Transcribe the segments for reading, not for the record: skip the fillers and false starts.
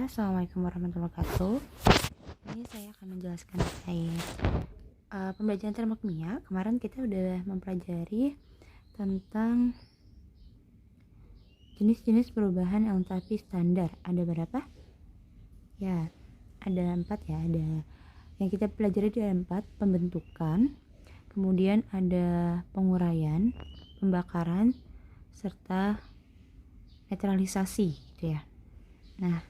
Assalamualaikum warahmatullahi wabarakatuh. Ini saya akan menjelaskan terkait pembelajaran termokimia. Kemarin kita udah mempelajari tentang jenis-jenis perubahan entalpi standar. Ada berapa? Ya, ada 4 ya. Ada yang kita pelajari ada 4, pembentukan, kemudian ada penguraian, pembakaran, serta netralisasi gitu ya. Nah,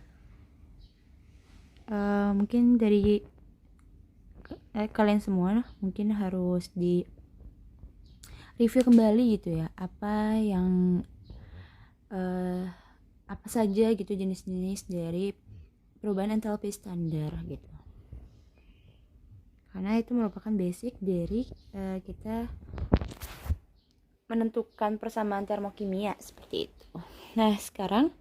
mungkin dari kalian semua mungkin harus di review kembali gitu ya, apa yang apa saja gitu jenis-jenis dari perubahan entalpi standar gitu, karena itu merupakan basic dari kita menentukan persamaan termokimia seperti itu. Nah, sekarang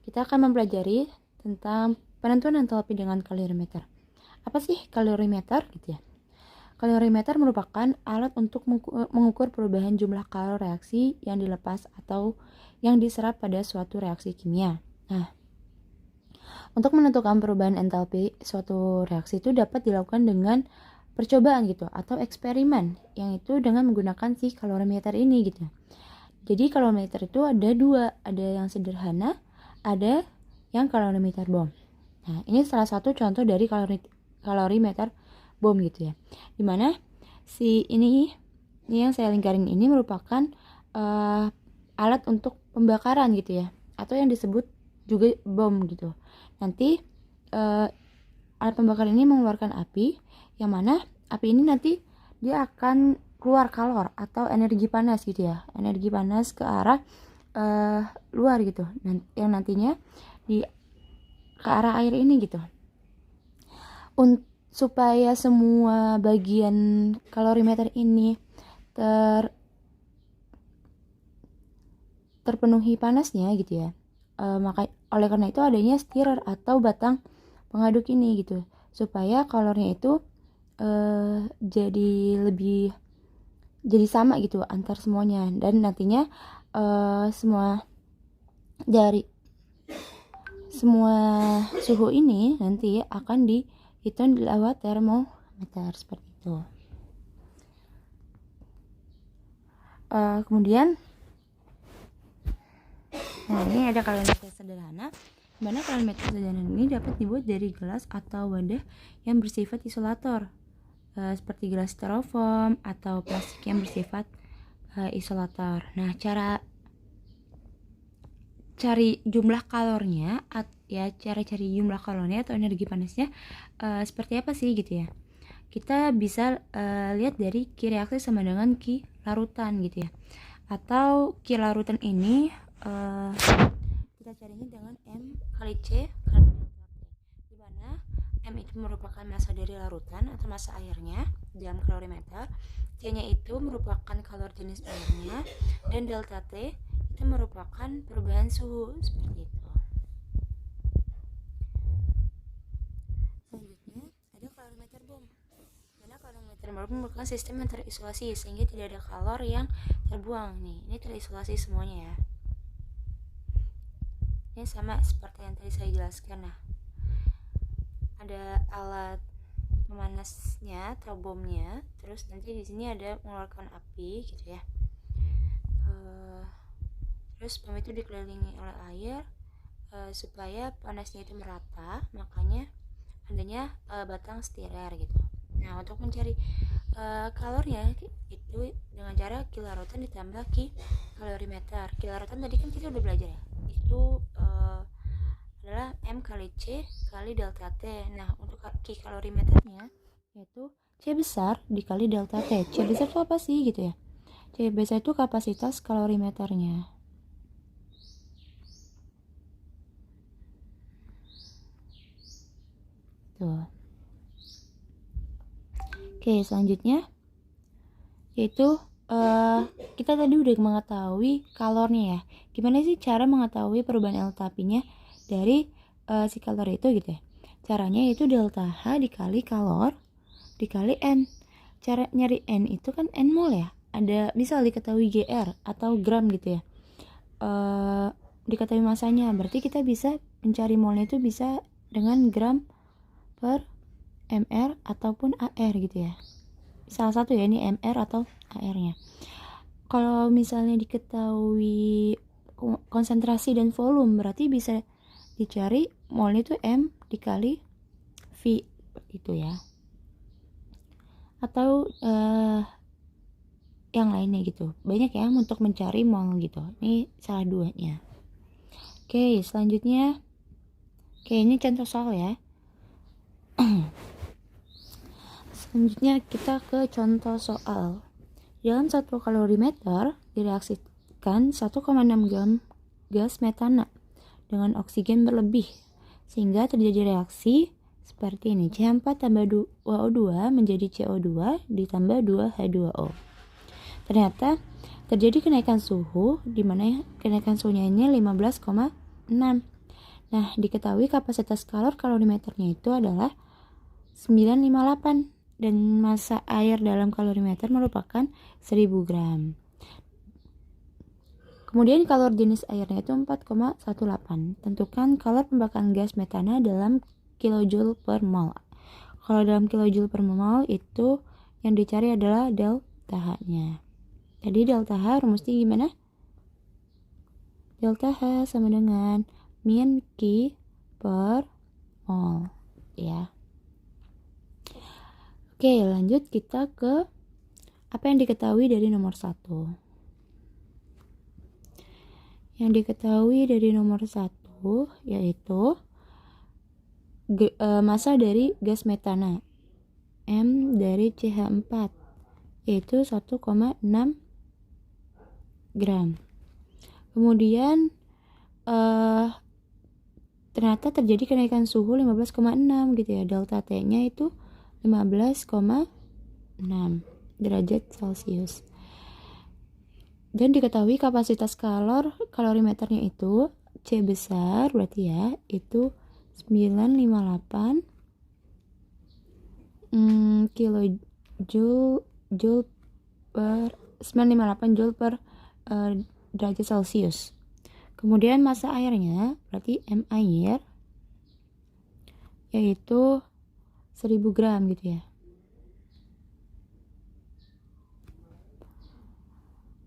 kita akan mempelajari tentang penentuan entalpi dengan kalorimeter. Apa sih kalorimeter gitu ya? Kalorimeter merupakan alat untuk mengukur perubahan jumlah kalor reaksi yang dilepas atau yang diserap pada suatu reaksi kimia. Nah, untuk menentukan perubahan entalpi suatu reaksi itu dapat dilakukan dengan percobaan gitu atau eksperimen, yang itu dengan menggunakan si kalorimeter ini gitu. Jadi kalorimeter itu ada 2, ada yang sederhana, ada yang kalorimeter bom. Nah, ini salah satu contoh dari kalorimeter bom gitu ya. Dimana si ini yang saya lingkarin ini merupakan alat untuk pembakaran gitu ya, atau yang disebut juga bom gitu. Nanti alat pembakaran ini mengeluarkan api, yang mana api ini nanti dia akan keluar kalor atau energi panas gitu ya, energi panas ke arah luar gitu, yang nantinya ke arah air ini gitu. Supaya semua bagian kalorimeter ini terpenuhi panasnya gitu ya, maka oleh karena itu adanya stirrer atau batang pengaduk ini gitu, supaya kalornya itu jadi sama gitu antar semuanya, dan nantinya semua suhu ini nanti akan dihitung lewat termometer seperti itu. Kemudian ini ada kalorimeter sederhana, di mana kalorimeter sederhana ini dapat dibuat dari gelas atau wadah yang bersifat isolator, seperti gelas styrofoam atau plastik yang bersifat isolator. Nah, cara cari jumlah kalornya atau energi panasnya seperti apa sih gitu ya. Kita bisa lihat dari Q reaksi sama dengan Q larutan gitu ya, atau Q larutan ini kita carinya dengan M kali C kali delta T, di mana M itu merupakan massa dari larutan atau massa airnya dalam kalorimeter, C-nya itu merupakan kalor jenis airnya, dan delta T itu merupakan perubahan suhu seperti itu. Selanjutnya ada kalorimeter bom. Karena kalorimeter bom merupakan sistem yang terisolasi sehingga tidak ada kalor yang terbuang. Nih, ini terisolasi semuanya ya. Ini sama seperti yang tadi saya jelaskan. Nah, ada alat memanasnya atau bomnya, terus nanti di sini ada mengeluarkan api gitu ya. Terus bom itu dikelilingi oleh air supaya panasnya itu merata, makanya adanya batang stirrer gitu. Nah, untuk mencari kalornya itu dengan cara Q larutan ditambah Q kalorimeter. Q larutan tadi kan kita udah belajar ya, itu adalah M kali C kali delta T. Nah, untuk Q kalorimeternya yaitu C besar dikali delta T. C besar itu apa sih gitu ya? C besar itu kapasitas kalorimeternya. Tuh. Oke, selanjutnya yaitu kita tadi udah mengetahui kalornya ya. Gimana sih cara mengetahui perubahan entalpinya dari si kalor itu gitu ya? Caranya yaitu delta H dikali kalor dikali N. Cara nyari N itu kan N mol ya. Ada bisa diketahui GR atau gram gitu ya. Diketahui masanya, berarti kita bisa mencari molnya itu bisa dengan gram per mr ataupun AR gitu ya. Salah satu ya, ini mr atau AR-nya. Kalau misalnya diketahui konsentrasi dan volume, berarti bisa dicari molnya itu M dikali V gitu ya. Atau yang lainnya gitu. Banyak ya untuk mencari mol gitu. Ini salah duanya. Oke, selanjutnya. Oke, ini contoh soal ya. Selanjutnya kita ke contoh soal. Dalam 1 kalorimeter direaksikan 1,6 gram gas metana dengan oksigen berlebih, sehingga terjadi reaksi seperti ini. CH4 tambah WO2 menjadi CO2 ditambah 2H2O. Ternyata terjadi kenaikan suhu, di mana kenaikan suhunya ini 15,6. Nah, diketahui kapasitas kalorimeternya itu adalah 958 dan massa air dalam kalorimeter merupakan 1000 gram. Kemudian kalor jenis airnya itu 4,18. Tentukan kalor pembakaran gas metana dalam kilojoule per mol. Kalau dalam kilojoule per mol itu yang dicari adalah delta H-nya. Jadi delta H rumusnya gimana? Delta H sama dengan min Q per mol ya. Oke, lanjut kita ke apa yang diketahui dari nomor 1. Yang diketahui dari nomor 1 yaitu massa dari gas metana M dari CH4 yaitu 1,6 gram. Kemudian ternyata terjadi kenaikan suhu 15,6 gitu ya. Delta T-nya itu 15,6 derajat Celcius. Dan diketahui kapasitas kalorimeternya itu C besar berarti ya itu 958 kilojoule per 958 joule per derajat Celcius. Kemudian massa airnya berarti M air yaitu 1000 gram gitu ya.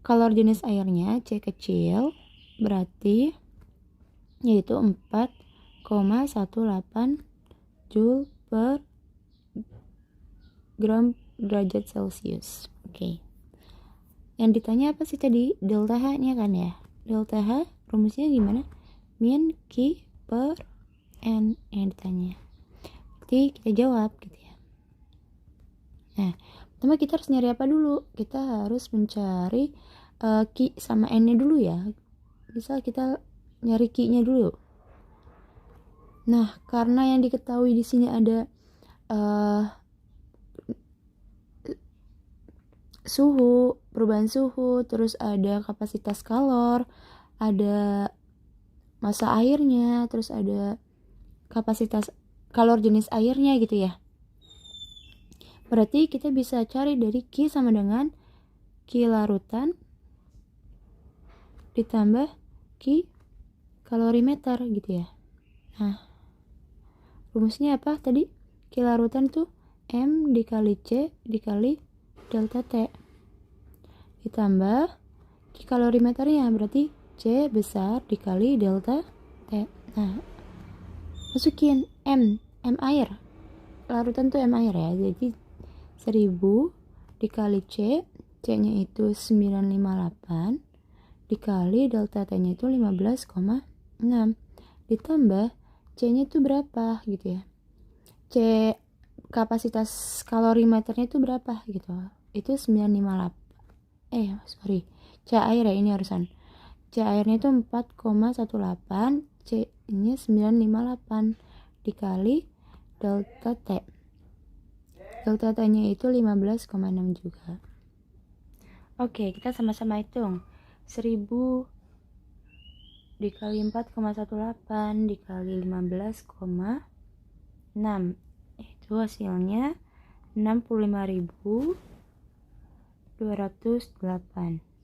Kalor jenis airnya C kecil berarti yaitu 4,18 joule per gram derajat Celcius. Oke. Yang ditanya apa sih tadi? Delta H-nya kan ya. Delta H rumusnya gimana? Min Q per N yang ditanya. Jadi kita jawab gitu ya. Nah, pertama kita harus nyari apa dulu? Kita harus mencari Q sama N-nya dulu ya. Bisa kita nyari Q-nya dulu. Nah, karena yang diketahui di sini ada suhu, perubahan suhu, terus ada kapasitas kalor, ada massa airnya, terus ada kapasitas kalor jenis airnya gitu ya. Berarti kita bisa cari dari Q sama dengan Q larutan ditambah Q kalorimeter gitu ya. Nah, rumusnya apa tadi? Q larutan tuh M dikali C dikali delta T ditambah Q kalorimeternya berarti C besar dikali delta T. Nah, masukin M air. Larutan tuh M air ya. Jadi 1000 dikali C, C-nya itu 958 dikali delta T-nya itu 15,6 ditambah C-nya itu berapa gitu ya. C kapasitas kalorimeternya itu berapa gitu. Itu 958. C air ya, ini harusan. C airnya itu 4,18, C-nya 958 dikali delta T. Delta T-nya itu 15,6 juga. Oke, kita sama-sama hitung. 1000 dikali 4,18 dikali 15,6 itu hasilnya 65.208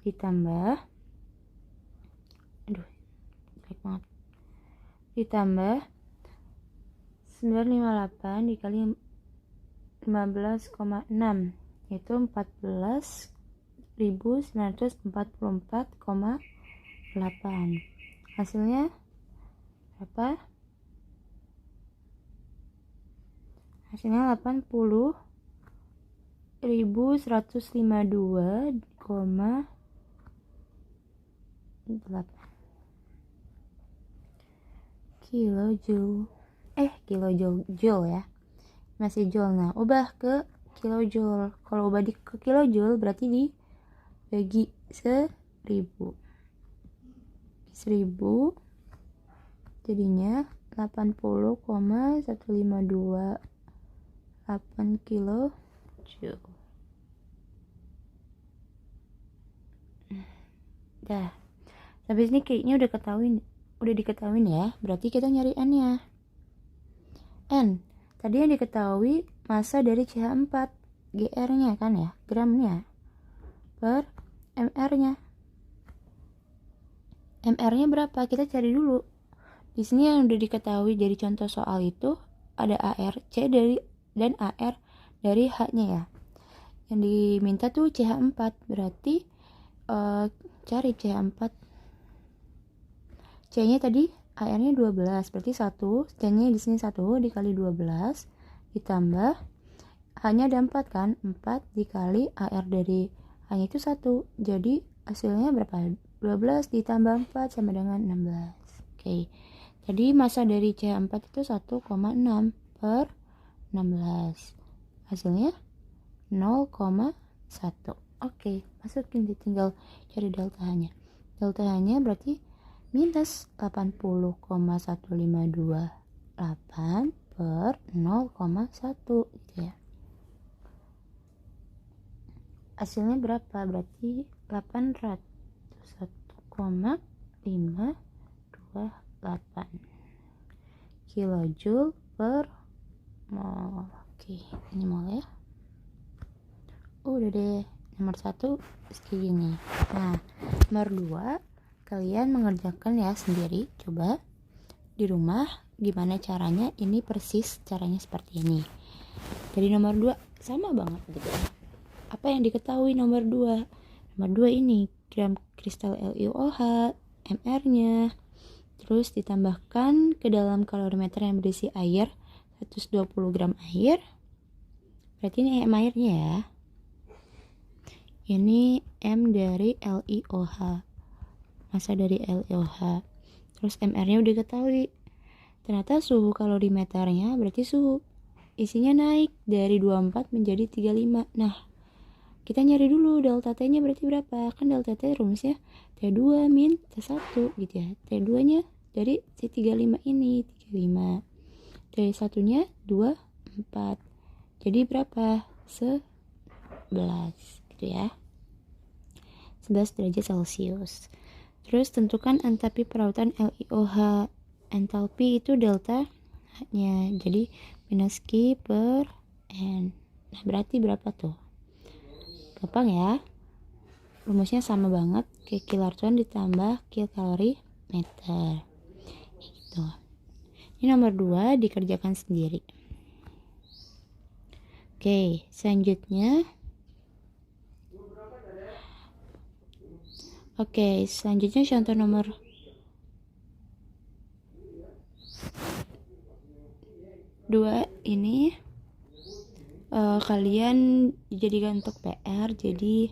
ditambah ditambah 958 dikali 15,6 yaitu 14.944,8. Hasilnya berapa? Hasilnya 80.152,8 kilojoule. Kilojoule ya. Masih joule. Nah, ubah ke kilojoule. Kalau ubah ke kilojoule berarti dibagi 1000 jadinya 80,1528 kilojoule. Dah. Habis ini kayaknya udah diketahuin ya. Berarti kita nyari N-nya. N. Tadi yang diketahui masa dari CH4, GR-nya kan ya, gramnya per MR-nya. MR-nya berapa? Kita cari dulu. Di sini yang udah diketahui dari contoh soal itu ada ARC dan AR dari H-nya ya. Yang diminta tuh CH4, berarti cari CH4. C-nya tadi AR-nya 12, berarti 1, C-nya di sini 1 dikali 12 ditambah H-nya ada 4 kan? 4 dikali AR dari H-nya itu 1. Jadi hasilnya berapa? 12 ditambah 4 sama dengan 16. Oke. Jadi massa dari CH4 itu 1,6 per 16. Hasilnya 0,1. Oke, masukin, tinggal cari delta H-nya. Delta H-nya berarti minus 80,1528 per 0,1 gitu ya. Hasilnya berapa? Berarti 801,528 kilojoule per mol. Oke, ini mol ya. Udah deh, nomor 1 segini. Nah, nomor 2 kalian mengerjakan ya sendiri, coba di rumah gimana caranya. Ini persis caranya seperti ini. Jadi nomor 2 sama banget gitu. Apa yang diketahui nomor 2? Nomor 2 ini gram kristal LiOH, MR-nya, terus ditambahkan ke dalam kalorimeter yang berisi air 120 gram air. Berarti ini M airnya ya. Ini M dari LiOH, massa dari LiOH. Terus MR-nya udah ketahui. Ternyata suhu kalorimeternya berarti suhu isinya naik dari 24 menjadi 35. Nah, kita nyari dulu delta T-nya berarti berapa? Kan delta T rumusnya T2 min T1 gitu ya. T2-nya dari C35 ini 35. T1-nya 24. Jadi berapa? 11 gitu ya. 11 derajat Celcius. Terus tentukan entalpi perautan LiOH. Entalpi itu delta H-nya. Jadi minus Q per N. Nah, berarti berapa tuh? Gampang ya. Rumusnya sama banget. Q kiloton ditambah Q kalori meter. Gitu. Ini nomor 2 dikerjakan sendiri. Oke, selanjutnya contoh nomor 2 ini kalian dijadikan untuk PR. Jadi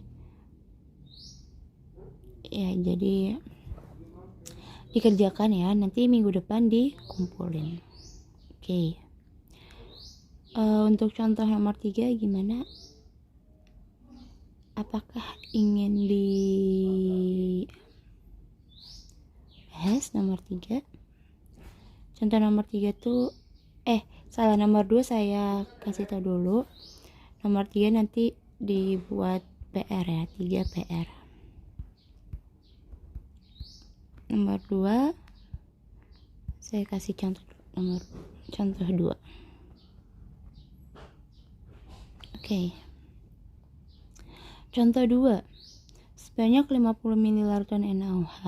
dikerjakan ya, nanti minggu depan dikumpulin. Oke. Untuk contoh nomor 3 gimana? Apakah ingin dibahas nomor 3? Contoh nomor 3 tuh nomor 2 saya kasih tahu dulu. Nomor 3 nanti dibuat PR ya, 3 PR. Nomor 2 saya kasih contoh 2. Oke. Contoh 2. Sebanyak 50 ml NaOH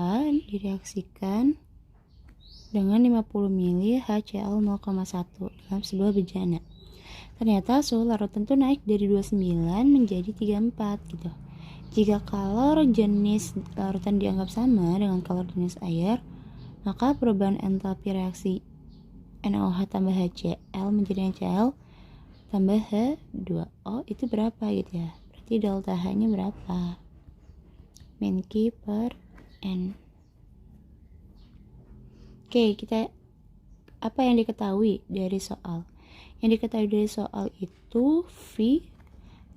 direaksikan dengan 50 ml HCl 0,1 dalam sebuah bejana. Ternyata suhu larutan itu naik dari 29 menjadi 34 gitu. Jika kalor jenis larutan dianggap sama dengan kalor jenis air, maka perubahan entalpi reaksi NaOH tambah HCl menjadi HCl tambah H2O itu berapa gitu ya. Berarti delta H-nya berapa? Menki per N. Oke, kita apa yang diketahui dari soal? Yang diketahui dari soal itu V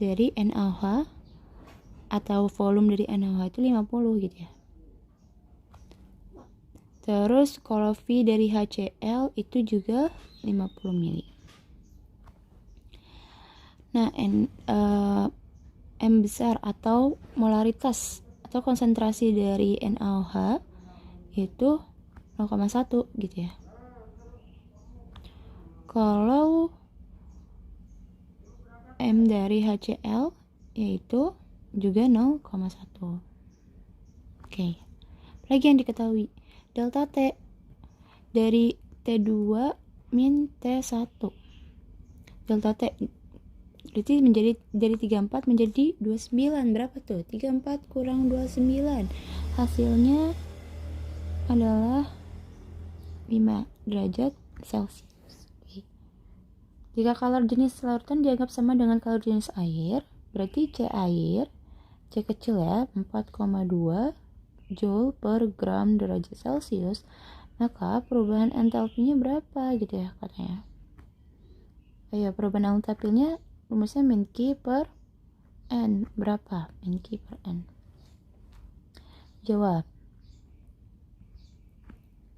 dari NaOH atau volume dari NaOH itu 50 gitu ya. Terus kalau V dari HCl itu juga 50 mili. Nah, M besar atau molaritas atau konsentrasi dari NaOH itu 0,1 gitu ya. Kalau M dari HCl yaitu juga 0,1. Oke. Lagi yang diketahui, delta T dari T2 min T1. Delta T berarti menjadi dari 34 menjadi 29. Berapa tuh? 34 kurang 29. Hasilnya adalah 5 derajat Celcius. Oke. Jika kalor jenis larutan dianggap sama dengan kalor jenis air, berarti C air, C kecil ya, 4,2 Joule per gram derajat Celcius, maka perubahan entalpinya berapa gitu ya katanya. Ayo, perubahan entalpinya rumusnya Menki per N. Berapa? Menki per N. Jawab.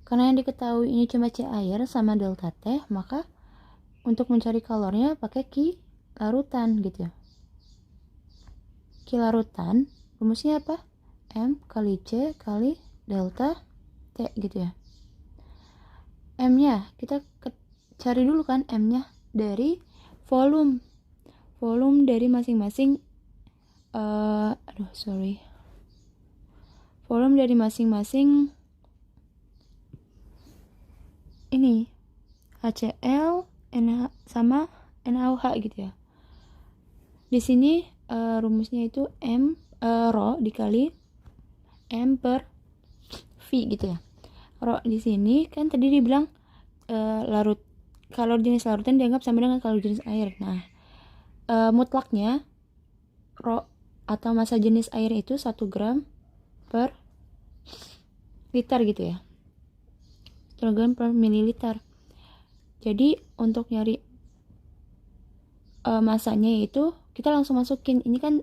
Karena yang diketahui ini cuma C air sama delta T, maka untuk mencari kalornya pakai Ki larutan gitu ya. Ki larutan rumusnya apa? M kali C kali delta T gitu ya. M-nya kita cari dulu kan, M-nya dari volume dari masing-masing volume dari masing-masing ini HCl sama NaOH gitu ya. Di sini rumusnya itu M rho dikali M per V gitu ya. Rho di sini kan tadi dibilang kalor jenis larutan dianggap sama dengan kalor jenis air. Nah, mutlaknya rho atau massa jenis air itu 1 gram per liter gitu ya. 1 gram per mililiter. Jadi untuk nyari masanya itu kita langsung masukin. Ini kan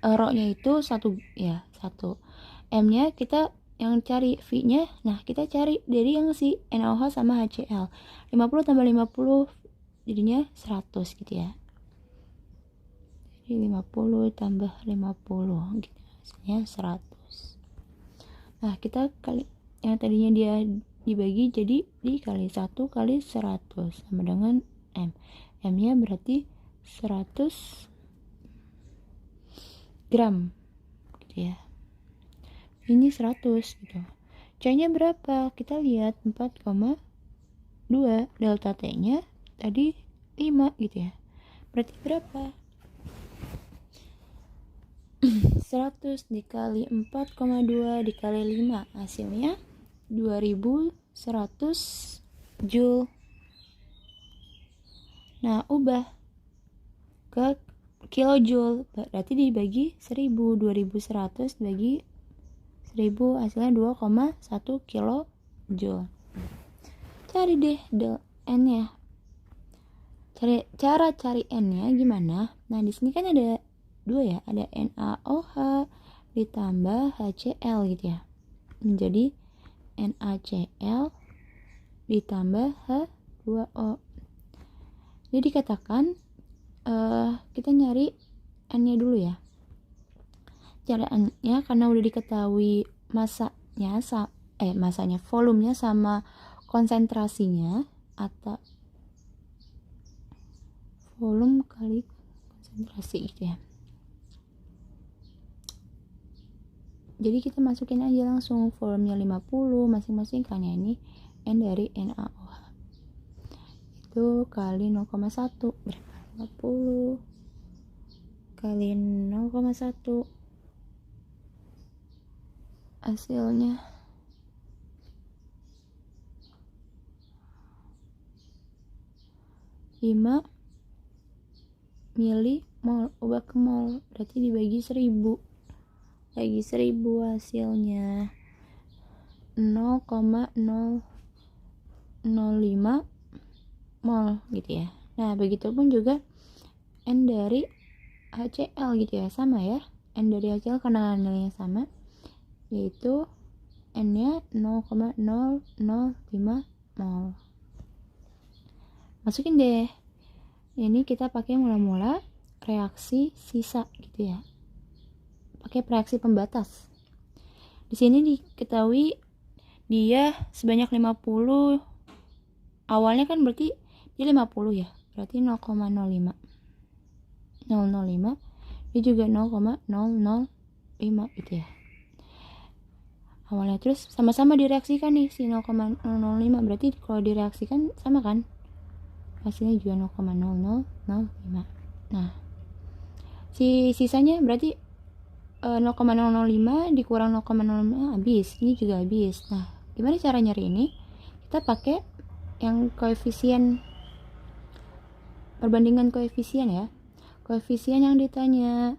rho-nya itu 1 ya, 1. M-nya kita yang cari, V-nya nah kita cari dari yang si NaOH sama HCl. 50 tambah 50 jadinya 100 gitu ya. Jadi 50 tambah 50 gitu. Hasilnya 100. Nah, kita kali yang tadinya dia dibagi jadi dikali 1 kali 100 sama dengan M. M-nya berarti 100 gram gitu ya. Ini 100 gitu. C-nya berapa? Kita lihat 4,2. Delta T-nya tadi 5 gitu ya. Berarti berapa? 100 dikali 4,2 dikali 5 hasilnya 2100 Joule. Nah, ubah ke kilojoule, berarti dibagi 1000. 2100 bagi 1000 hasilnya 2,1 kilojoule. Cari deh N-nya. Cara cari N-nya gimana? Nah, di sini kan ada 2 ya, ada NaOH ditambah HCl gitu ya. Menjadi NaCl ditambah H2O. Jadi dikatakan kita nyari N-nya dulu ya. Cara N-nya karena udah diketahui masanya, volumenya sama konsentrasinya atau volume kali konsentrasi gitu ya. Jadi kita masukin aja langsung volumenya 50 masing-masing kan ya, ini N dari NaOH. Itu kali 0,1 berapa? 50 kali 0,1 hasilnya 5 milimol, ubah ke mol, berarti dibagi 1000, bagi 1000 hasilnya 0,005 mol gitu ya. Nah begitupun juga N dari HCl gitu ya, sama ya, N dari HCl karena nilainya sama, yaitu N nya 0,005 mol. Masukin deh, ini kita pakai mula-mula reaksi sisa gitu ya, pakai reaksi pembatas. Di sini diketahui dia sebanyak 50, awalnya kan berarti dia 50 ya, berarti 0,05 dia juga 0,005 gitu ya awalnya. Terus sama-sama direaksikan nih si 0,005, berarti kalau direaksikan sama kan hasilnya juga 0,0005. Nah si sisanya berarti 0,005 dikurang 0,05 habis, ini juga habis. Nah gimana cara nyari ini? Kita pakai yang koefisien, perbandingan koefisien ya, koefisien yang ditanya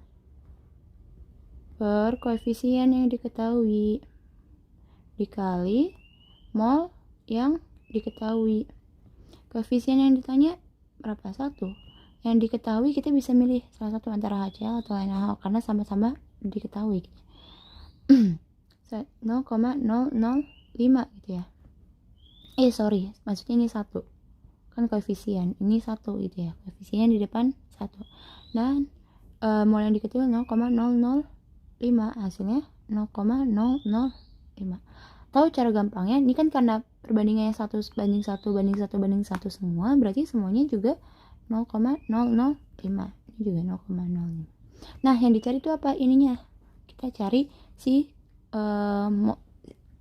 per koefisien yang diketahui dikali mol yang diketahui. Koefisien yang ditanya berapa? 1. Yang diketahui kita bisa milih salah satu antara HCl atau NaOH karena sama-sama diketahui. 0,005 gitu ya. Sorry, maksudnya ini 1. Kan koefisien, ini 1 gitu ya. Koefisien di depan 1. Dan mol yang diketahui 0,005, hasilnya 0,005. Tahu cara gampangnya, ini kan karena perbandingannya 1 banding 1 banding 1 banding 1 semua, berarti semuanya juga 0,005. Ini juga 0,05. Nah yang dicari itu apa ininya? Kita cari si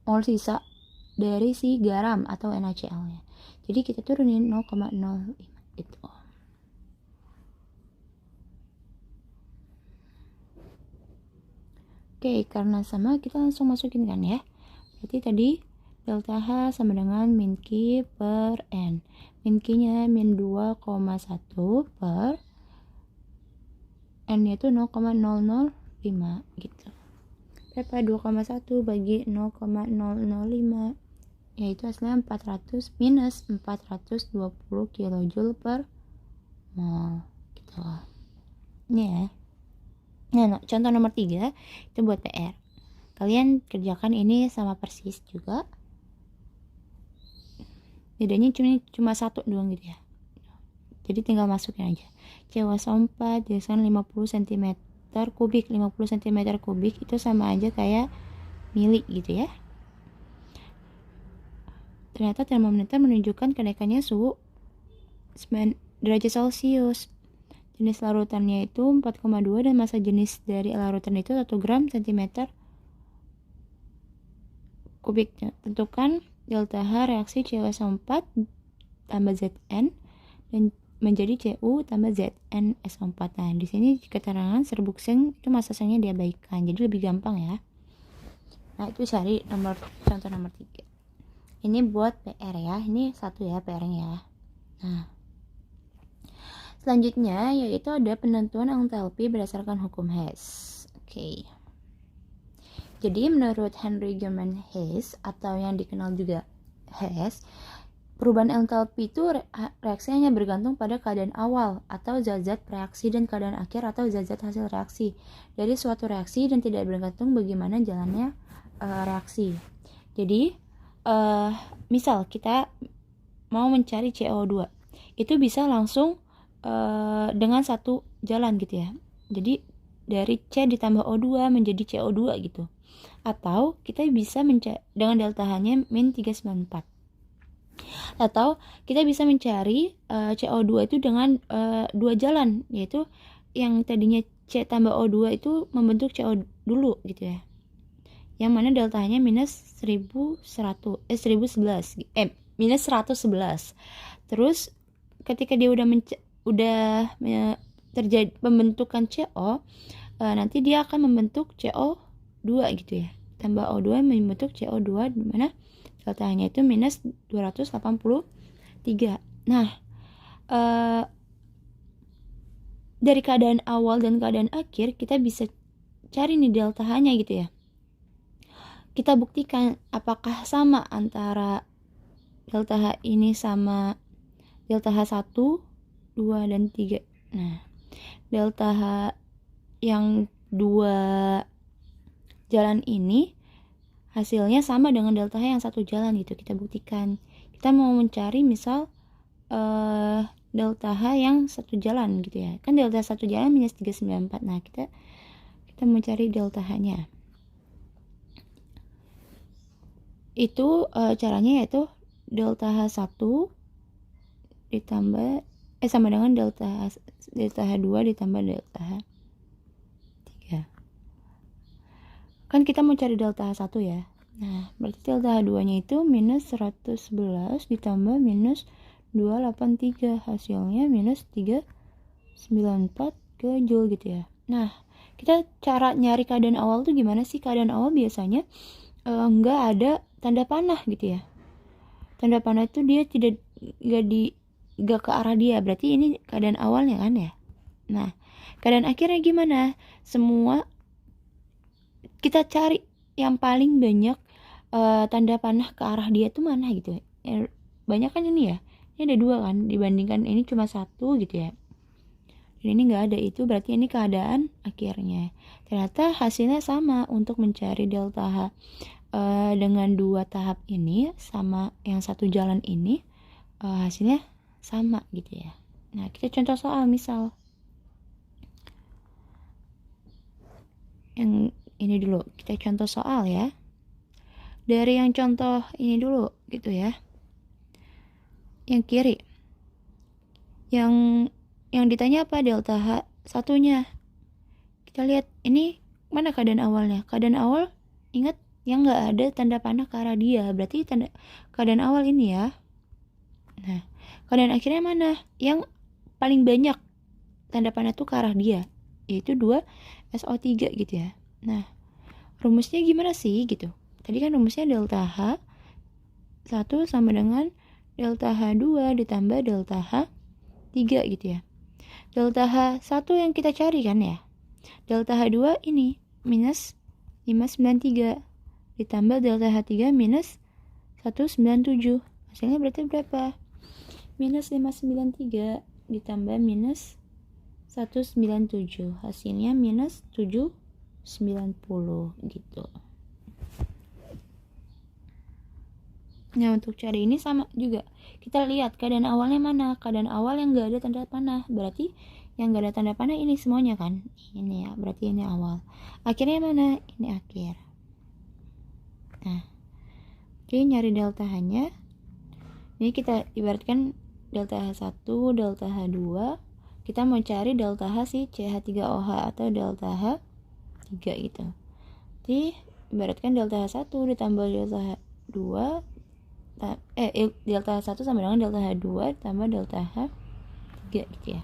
mol sisa dari si garam atau NaCl nya. Jadi kita turunin 0,05 itu. Oke, karena sama kita langsung masukin kan ya. Berarti tadi delta H sama dengan min Q per N. Min Q nya min 2,1 per N nya itu 0,005 gitu. Berapa? 2,1 bagi 0,005, yaitu hasilnya 400 minus 420 kJ per mol gitu. Ini ya. Nah, contoh nomor 3 itu buat PR. Kalian kerjakan ini sama persis juga. Bedanya cuma 1 doang gitu ya. Jadi tinggal masukin aja. CH4 jadikan 50 cm kubik. 50 cm kubik itu sama aja kayak mili gitu ya. Ternyata termometer menunjukkan kenaikannya suhu 9 derajat Celcius. Jenis larutannya itu 4,2 dan massa jenis dari larutan itu 1 gram cm kubik. Tentukan delta H reaksi CH4 tambah Zn dan menjadi Cu tambah Zn SO4. Nah, di sini keterangan serbuk zinc itu massa sengnya diabaikan. Jadi lebih gampang ya. Nah, itu cari contoh nomor 3. Ini buat PR ya. Ini 1 ya PR-nya ya. Nah, selanjutnya yaitu ada penentuan entalpi berdasarkan hukum Hess. Oke. Jadi menurut Henry German Hess atau yang dikenal juga Hess, perubahan entalpi itu reaksi hanya bergantung pada keadaan awal atau zat-zat reaksi dan keadaan akhir atau zat-zat hasil reaksi dari suatu reaksi dan tidak bergantung bagaimana jalannya reaksi. Jadi misal kita mau mencari CO2, itu bisa langsung dengan satu jalan gitu ya. Jadi dari C ditambah O2 menjadi CO2 gitu. Atau kita bisa mencari dengan delta H-nya min 394. Atau kita bisa mencari CO2 itu dengan dua jalan, yaitu yang tadinya C tambah O2 itu membentuk CO dulu gitu ya. yang mana deltanya minus 1111 minus 111. Terus ketika dia terjadi pembentukan CO, nanti dia akan membentuk CO2 gitu ya. Tambah O2 membentuk CO2 di mana deltanya itu minus 283. Nah, dari keadaan awal dan keadaan akhir kita bisa cari nih delta H-nya gitu ya. Kita buktikan apakah sama antara delta H ini sama delta H1, 2, dan 3. Nah, delta H yang 2 jalan ini hasilnya sama dengan delta H yang 1 jalan gitu. Kita buktikan. Kita mau mencari misal delta H yang 1 jalan gitu ya. Kan delta 1 jalan minus 394. Nah, kita mau cari delta H-nya. Itu caranya yaitu delta H1 ditambah sama dengan delta H2 ditambah delta H3. Kan kita mau cari delta H1 ya. Nah, berarti delta H2-nya itu minus 111 ditambah minus 283. Hasilnya minus 394 joule gitu ya. Nah, kita cara nyari keadaan awal tuh gimana sih? Keadaan awal biasanya nggak ada tanda panah gitu ya. Tanda panah itu dia nggak ke arah dia, berarti ini keadaan awalnya kan ya. Nah, keadaan akhirnya gimana? Semua kita cari yang paling banyak tanda panah ke arah dia tuh mana gitu ya. Banyak kan ini ya, ini ada 2 kan, dibandingkan ini cuma 1 gitu ya. Dan ini nggak ada, itu berarti ini keadaan akhirnya. Ternyata hasilnya sama untuk mencari delta H dengan 2 tahap ini sama yang 1 jalan ini, hasilnya sama gitu ya. Nah, kita contoh soal misal yang ini dulu, kita contoh soal ya. Dari yang contoh ini dulu gitu ya. Yang kiri, yang ditanya apa? Delta H satunya. Kita lihat ini mana keadaan awalnya. Keadaan awal ingat yang nggak ada tanda panah ke arah dia, berarti keadaan awal ini ya. Nah, keadaan akhirnya mana? Yang paling banyak tanda panah tuh ke arah dia, yaitu 2SO3 gitu ya. Nah, rumusnya gimana sih gitu? Tadi kan rumusnya delta H1 sama dengan delta H2 ditambah delta H3 gitu ya. Delta H1 yang kita cari kan ya. Delta H2 ini minus 593 ditambah delta H3 minus 197. Hasilnya berarti berapa? Minus 593 ditambah minus 197. Hasilnya minus 790 gitu. Nah, untuk cari ini sama juga. Kita lihat keadaan awalnya mana. Keadaan awal yang gak ada tanda panah. Berarti yang gak ada tanda panah ini semuanya kan. Ini ya, berarti ini awal. Akhirnya mana? Ini akhir. Nah, oke, nyari delta H-nya. Ini kita ibaratkan delta H1, delta H2. Kita mau cari delta H si CH3OH atau delta H3 gitu. Jadi, ibaratkan delta H1 ditambah delta H2. Delta H1 sama dengan delta H2 tambah delta H3 gitu ya.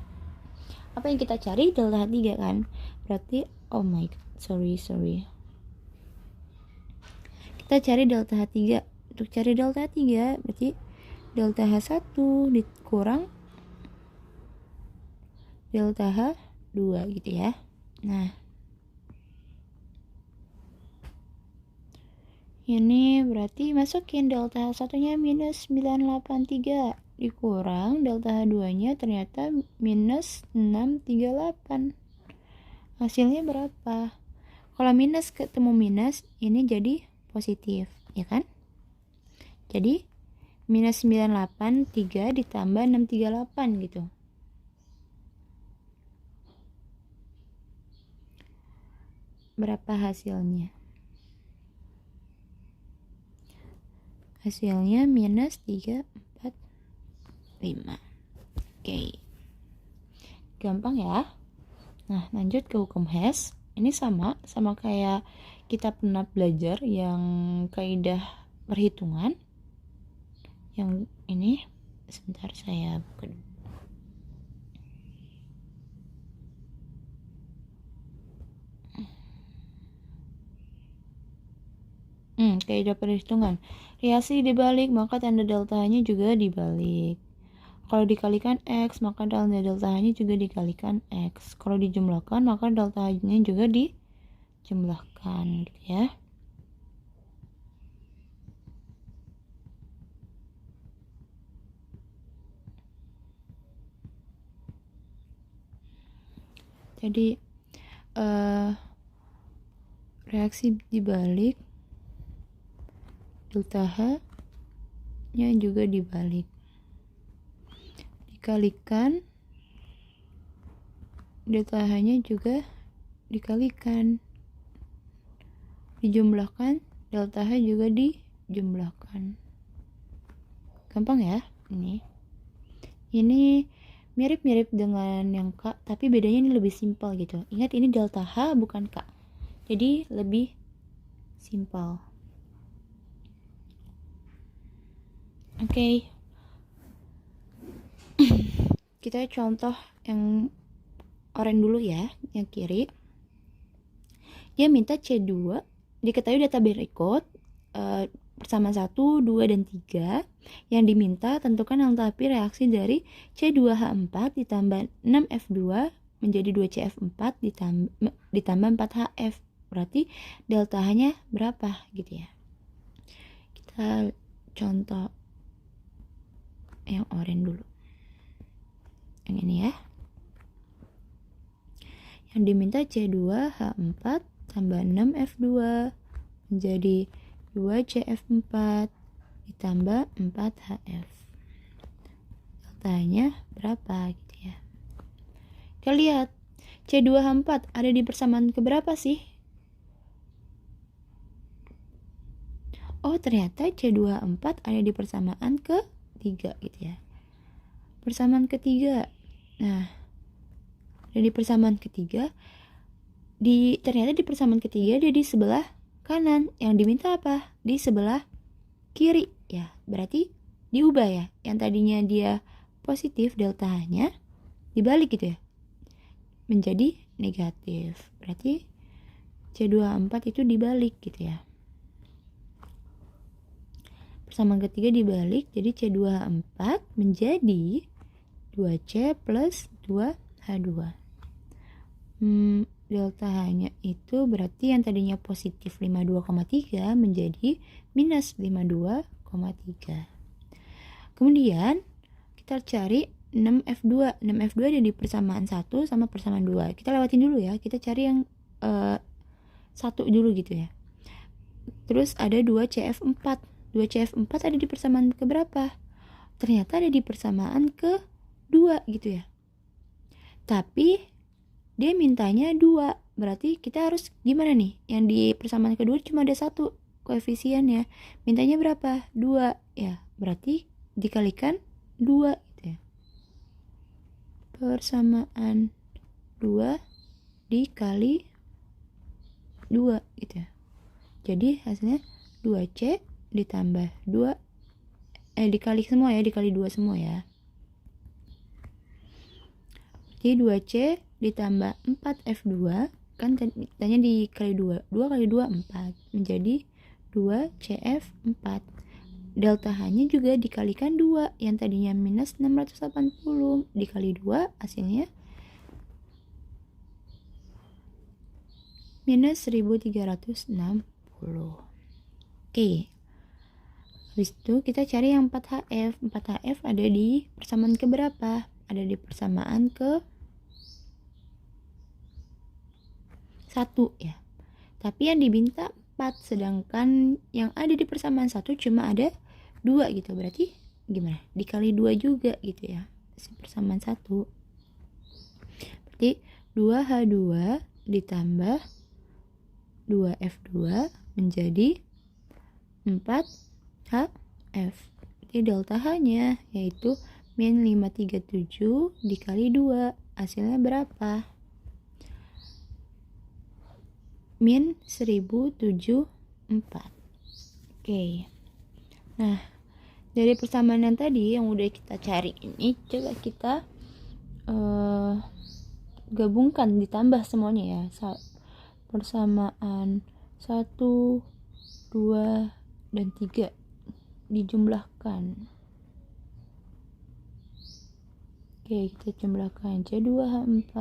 Apa yang kita cari? Delta H3 kan. Berarti, oh my god, sorry. Kita cari delta H3. Untuk cari delta H3 berarti delta H1 dikurang delta H2 gitu ya. Nah, ini berarti masukin delta H1 nya minus 983 dikurang delta H2 nya ternyata minus 638. Hasilnya berapa? Kalau minus ketemu minus, ini jadi positif, ya kan? Jadi minus 983 ditambah 638 gitu. Berapa hasilnya? Hasilnya minus 345. Oke. Gampang ya. Nah, lanjut ke hukum Hess. ini sama kayak kita pernah belajar yang kaidah perhitungan. Yang ini sebentar saya buka dulu. Kaidah perhitungan. Reaksi dibalik, maka tanda delta-nya juga dibalik. Kalau dikalikan X, maka tanda delta-nya juga dikalikan X. Kalau dijumlahkan, maka delta-nya juga dijumlahkan, gitu ya. Jadi, reaksi dibalik, delta H-nya juga dibalik. Dikalikan, delta H-nya juga dikalikan. Dijumlahkan, delta H juga dijumlahkan. Gampang ya ini. Ini mirip-mirip dengan yang K, tapi bedanya ini lebih simpel gitu. Ingat ini delta H bukan K. Jadi lebih simpel. Oke. Kita contoh yang oranye dulu ya, yang kiri. Dia minta C2, diketahui data berikut persamaan 1, 2, dan 3. Yang diminta tentukan entalpi reaksi dari C2H4 ditambah 6F2 menjadi 2CF4 ditambah 4HF. Berarti delta H-nya berapa gitu ya. Kita contoh yang oranye dulu. Yang ini ya. Yang diminta C2H4 tambah 6F2 menjadi 2CF4 ditambah 4HF. Deltanya berapa gitu ya. Kita lihat C2H4 ada di persamaan keberapa sih? Oh, ternyata C2H4 ada di persamaan ketiga gitu ya. Persamaan ketiga. Nah, ada di persamaan ketiga. Ternyata di persamaan ketiga dia di sebelah kanan. Yang diminta apa? Di sebelah kiri ya. Berarti diubah ya. Yang tadinya dia positif, delta H-nya dibalik gitu ya, menjadi negatif. Berarti C2H4 itu dibalik gitu ya. Persamaan ketiga dibalik, jadi C2H4 menjadi 2C plus 2H2. Delta H-nya itu berarti yang tadinya positif 52,3 menjadi minus 52,3. Kemudian kita cari 6F2. 6F2 ada di persamaan 1 sama persamaan 2. Kita lewatin dulu ya. Kita cari yang 1 dulu gitu ya. Terus ada 2CF4. 2CF4 ada di persamaan keberapa? Ternyata ada di persamaan ke-2 gitu ya. Tapi dia mintanya 2. Berarti kita harus gimana nih? Yang di persamaan kedua cuma ada 1 koefisiennya. Mintanya berapa? 2 ya. Berarti dikalikan 2 gitu ya. Persamaan 2 dikali 2 gitu ya. Jadi hasilnya 2C ditambah 2 dikali semua ya, dikali 2 semua ya. Jadi 2C ditambah 4F2 kan tanya dikali 2. 2 kali 2 4 menjadi 2CF4. Delta H-nya juga dikalikan 2. Yang tadinya minus 680 dikali 2 hasilnya minus 1360. Oke. Habis itu kita cari yang 4HF. 4HF ada di persamaan keberapa? Ada di persamaan ke 1 ya. Tapi yang diminta 4, sedangkan yang ada di persamaan 1 cuma ada 2 gitu. Berarti gimana? Dikali 2 juga gitu ya. Persamaan 1. Berarti 2H2 ditambah 2F2 menjadi 4HF. Jadi delta H-nya yaitu min 537 dikali 2. Hasilnya berapa? min 1074. Oke. Nah, dari persamaan yang tadi yang udah kita cari ini, coba kita gabungkan, ditambah semuanya ya. Persamaan 1, 2, dan 3 dijumlahkan. Oke, kita jumlahkan C2H4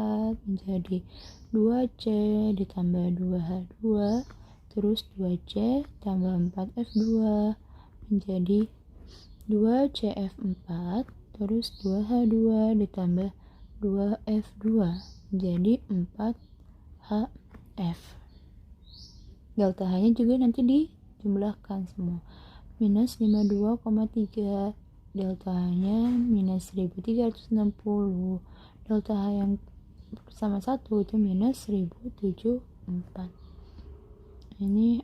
menjadi 2C ditambah 2H2, terus 2C tambah 4F2 menjadi 2CF4, terus 2H2 ditambah 2F2 menjadi 4HF. Delta H-nya juga nanti dijumlahkan semua. Minus 52,3. Delta H-nya minus 1360. Delta H yang sama 1 itu minus 1074. Ini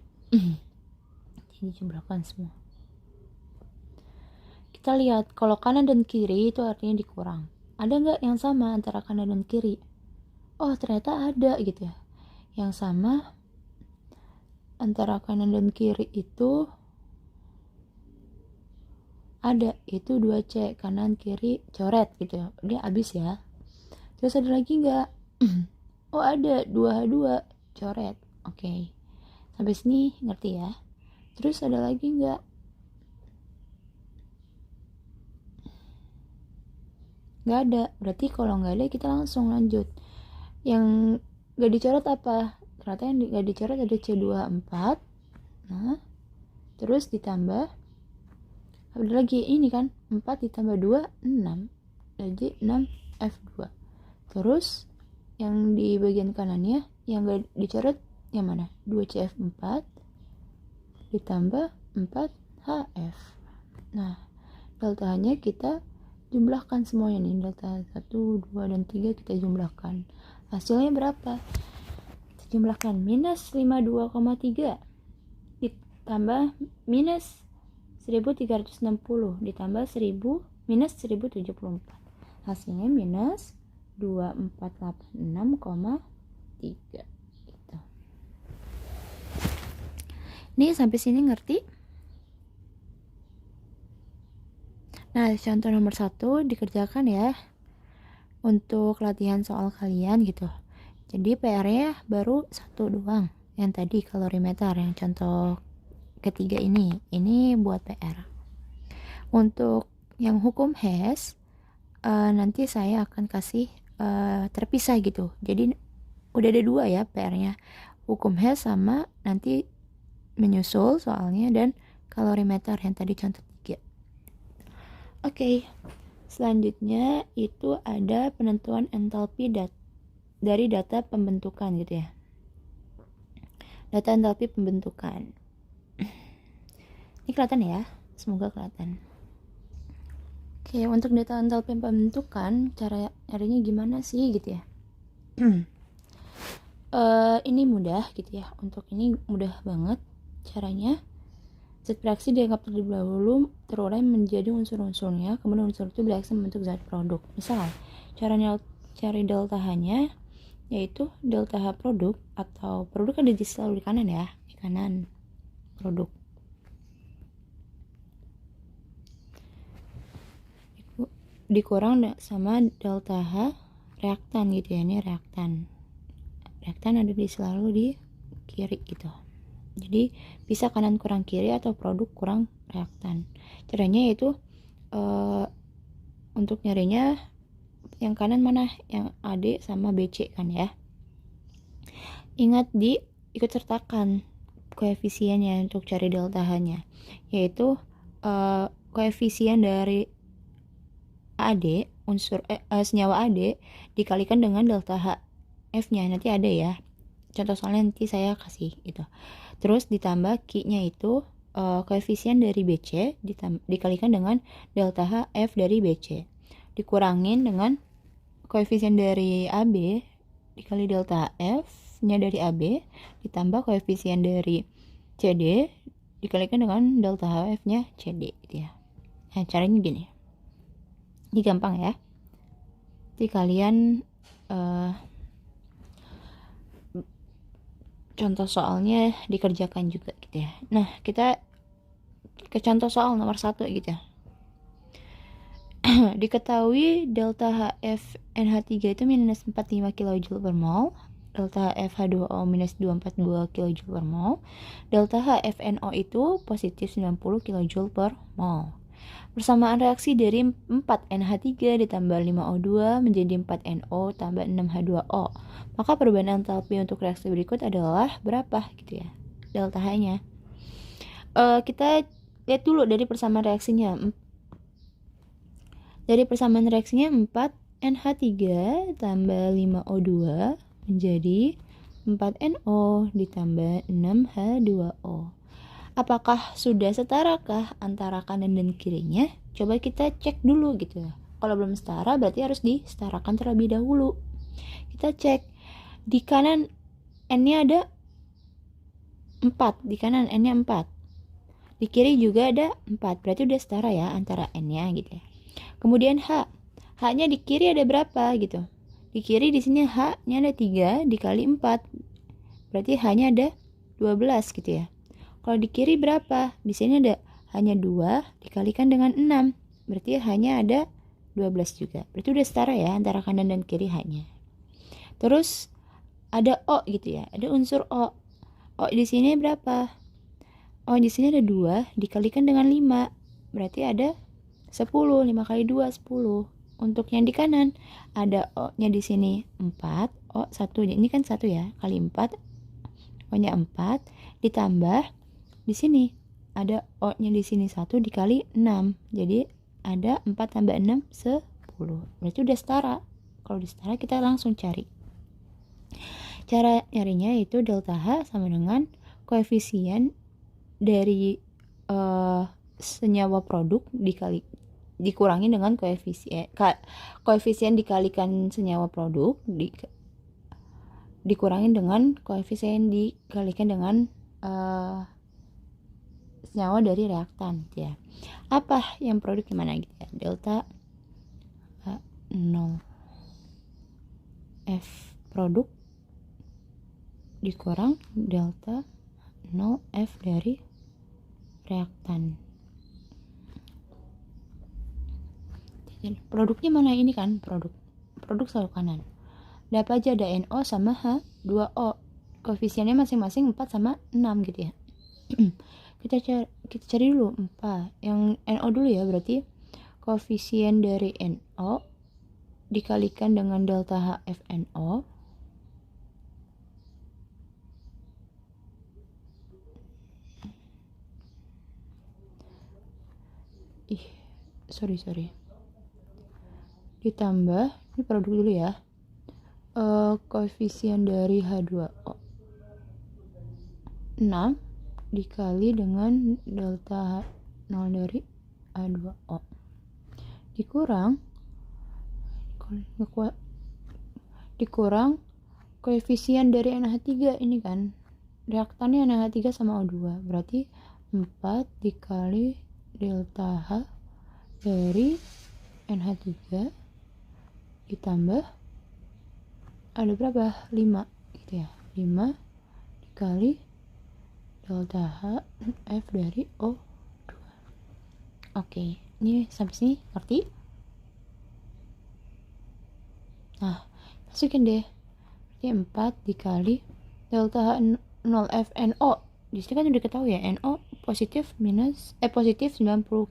dijumlahkan semua. Kita lihat, kalau kanan dan kiri itu artinya dikurang. Ada nggak yang sama antara kanan dan kiri? Oh, ternyata ada gitu ya. Yang sama antara kanan dan kiri itu ada, itu 2C, kanan kiri coret gitu ya. Dia habis ya. Terus ada lagi nggak? Oh, ada 2H2 coret. Oke. Sampai sini ngerti ya. Terus ada lagi nggak? Nggak ada. Berarti kalau nggak ada kita langsung lanjut. Yang nggak dicoret apa? Ternyata yang nggak dicoret ada C24. Nah, terus ditambah ada lagi ini kan, 4 ditambah 2 6, jadi 6F2. Terus yang di bagian kanannya yang nggak dicoret yang mana? 2CF4 ditambah 4HF. Nah, delta H-nya kita jumlahkan semuanya nih, delta 1, 2, dan 3 kita jumlahkan. Hasilnya berapa? Kita jumlahkan minus 52,3 ditambah minus 1360 ditambah 1000 minus 1074. Hasilnya minus 2486,3 gitu. Nih sampai sini ngerti? Nah, contoh nomor 1 dikerjakan ya untuk latihan soal kalian gitu. Jadi PR-nya baru 1 doang. Yang tadi kalorimeter, yang contoh ketiga ini buat PR. Untuk yang hukum Hess nanti saya akan kasih terpisah gitu. Jadi udah ada 2 ya PR-nya. Hukum Hess sama nanti menyusul soalnya, dan kalorimeter yang tadi contoh 3. Oke, selanjutnya itu ada penentuan entalpi dari data pembentukan gitu ya. Data entalpi pembentukan. Ini kelihatan ya? Semoga kelihatan. Oke, untuk data entalpi pembentukan, cara nyarinya gimana sih gitu ya? Ini mudah gitu ya. Untuk ini mudah banget caranya. Zat bereaksi dianggap terlebih dahulu terurai menjadi unsur-unsurnya, kemudian unsur itu bereaksi membentuk zat produk. Misal, caranya cari delta H-nya yaitu delta H produk, atau produk ada selalu di kanan ya, di kanan produk. Dikurang sama delta H reaktan gitu ya, ini reaktan. Reaktan ada selalu di kiri gitu. Jadi bisa kanan kurang kiri atau produk kurang reaktan. Caranya yaitu untuk nyarinya yang kanan mana, yang AD sama BC kan ya. Ingat ikut sertakan koefisiennya untuk cari delta H-nya, yaitu koefisien dari AD, unsur senyawa AD dikalikan dengan delta H F-nya, nanti ada ya. Contoh soalnya nanti saya kasih itu. Terus ditambah Q-nya itu koefisien dari BC dikalikan dengan delta H F dari BC. Dikurangin dengan koefisien dari AB dikali delta H F-nya dari AB ditambah koefisien dari CD dikalikan dengan delta H F-nya CD gitu ya. Nah, caranya gini. Ini gampang ya. Jadi kalian contoh soalnya dikerjakan juga gitu ya. Nah, kita ke contoh soal nomor 1 gitu ya. Diketahui delta HFNH3 itu minus 45 kJ per mol, delta HFH2O minus 242 kJ per mol, delta HFNO itu positif 90 kJ per mol. Persamaan reaksi dari 4NH3 ditambah 5O2 menjadi 4NO tambah 6H2O. Maka perubahan entalpi untuk reaksi berikut adalah berapa gitu ya, delta H-nya. Kita lihat dulu dari persamaan reaksinya. Dari persamaan reaksinya 4NH3 tambah 5O2 menjadi 4NO ditambah 6H2O. Apakah sudah setarakah antara kanan dan kirinya? Coba kita cek dulu gitu ya. Kalau belum setara berarti harus disetarakan terlebih dahulu. Kita cek di kanan N-nya ada 4, di kanan N-nya 4. Di kiri juga ada 4, berarti udah setara ya antara N-nya gitu ya. Kemudian H. H-nya di kiri ada berapa gitu? Di kiri di sini H-nya ada 3 dikali 4. Berarti H-nya ada 12 gitu ya. Kalau di kiri berapa? Di sini ada hanya 2 dikalikan dengan 6. Berarti hanya ada 12 juga. Berarti udah setara ya antara kanan dan kiri H-nya. Terus ada O gitu ya. Ada unsur O. O di sini berapa? O di sini ada 2 dikalikan dengan 5. Berarti ada 10. 5 kali 2 10. Untuk yang di kanan ada O-nya di sini 4. O 1. Ini kan 1 ya. Kali 4. O-nya 4 ditambah di sini ada O-nya di sini 1 dikali 6. Jadi ada 4 tambah 6 10. Berarti udah setara. Kalau udah setara kita langsung cari. Cara nyarinya yaitu delta H sama dengan koefisien dari senyawa produk dikurangi dengan koefisien dikalikan senyawa produk dikurangi dengan koefisien dikalikan dengan senyawa dari reaktan ya. Apa yang produk gimana gitu ya? Delta 0 F produk dikurang delta 0 F dari reaktan. Jadi produknya mana ini kan? Produk selalu kanan. Dapat aja ada NO sama H2O. Koefisiennya masing-masing 4 sama 6 gitu ya. kita cari dulu 4. Yang NO dulu ya, berarti koefisien dari NO dikalikan dengan delta HFNO sorry ditambah, ini produk dulu ya, koefisien dari H2O 6 dikali dengan delta H0 dari H2O dikurang koefisien dari NH3 ini kan, reaktannya NH3 sama O2, berarti 4 dikali delta H dari NH3 ditambah ada berapa? 5 gitu ya. 5 dikali delta H F dari O2. Oke, ini sampai sini ngerti? Nah, masukin deh. Berarti 4 dikali delta H0FNO. Di sini kan udah ketahui ya, NO positif 90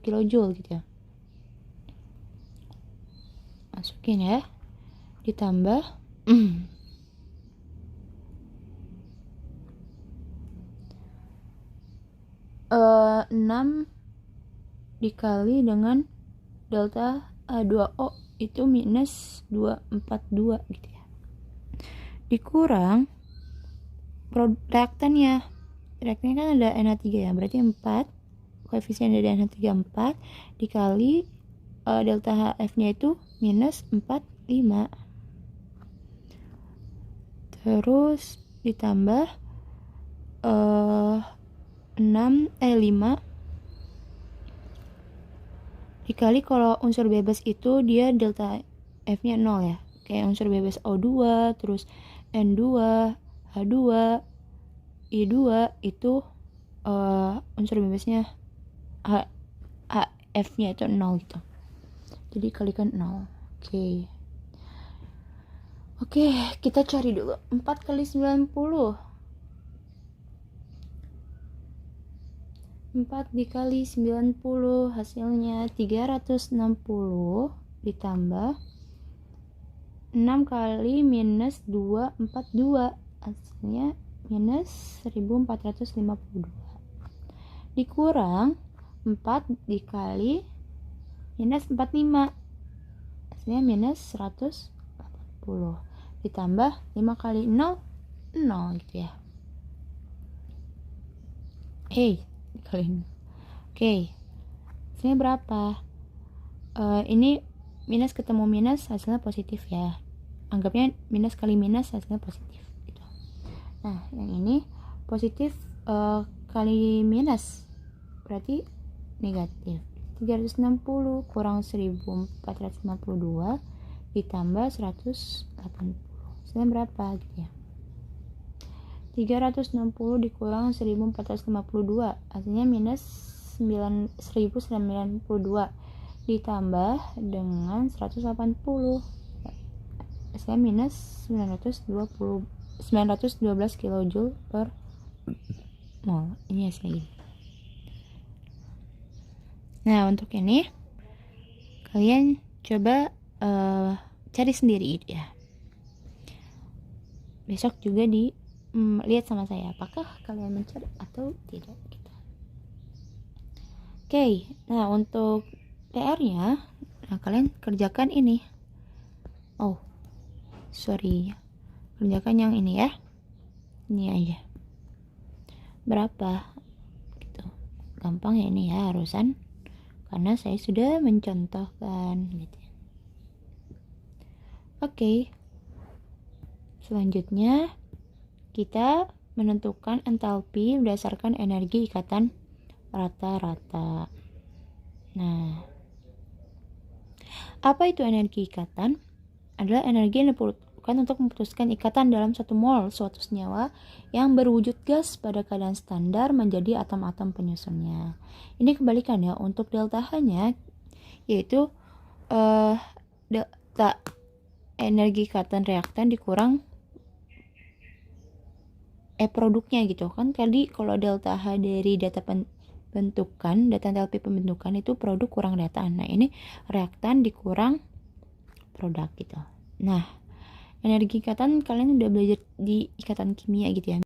kJ gitu ya. Masukin ya. Ditambah 6 dikali dengan delta H2O itu minus 242 gitu ya. Dikurang reaktannya kan ada NH3 ya, berarti 4, koefisien dari NH3 4 dikali delta HF nya itu minus 45, terus ditambah 5 dikali, kalau unsur bebas itu dia delta F nya 0 ya, kayak unsur bebas O2 terus N2 H2 I2 itu unsur bebasnya F-nya itu 0 gitu. Jadi kalikan 0. Oke, kita cari dulu. 4 kali 90. 4 dikali 90 hasilnya 360 ditambah 6 kali minus 242 hasilnya minus 1452 dikurang 4 dikali minus 45 hasilnya minus 180 ditambah 5 kali 0 0 gitu ya. Kali ini. Hasilnya berapa? Ini minus ketemu minus hasilnya positif ya. Anggapnya minus kali minus hasilnya positif gitu. Nah, yang ini positif kali minus berarti negatif. 360 kurang 1452 ditambah 180. Hasilnya berapa gitu ya? 360 dikurang 1452 hasilnya minus 1092 ditambah dengan 180 hasilnya minus 912 kilojoule per mol. Ini hasilnya. Nah, untuk ini kalian coba cari sendiri ya. Besok juga lihat sama saya apakah kalian mencari atau tidak gitu. Nah untuk PR-nya, kalian kerjakan ini. Kerjakan yang ini ya. Ini aja. Berapa? Gitu. Gampang ya ini ya harusan, karena saya sudah mencontohkan gitu. Selanjutnya kita menentukan entalpi berdasarkan energi ikatan rata-rata. Nah, apa itu energi ikatan? Adalah energi yang diperlukan untuk memutuskan ikatan dalam 1 mol suatu senyawa yang berwujud gas pada keadaan standar menjadi atom-atom penyusunnya. Ini kebalikannya untuk delta H-nya, yaitu delta energi ikatan reaktan dikurang produknya gitu kan. Tadi kalau delta H dari data pembentukan, data entalpi pembentukan itu produk kurang reaktan. Nah, ini reaktan dikurang produk gitu. Nah, energi ikatan kalian udah belajar di ikatan kimia gitu ya.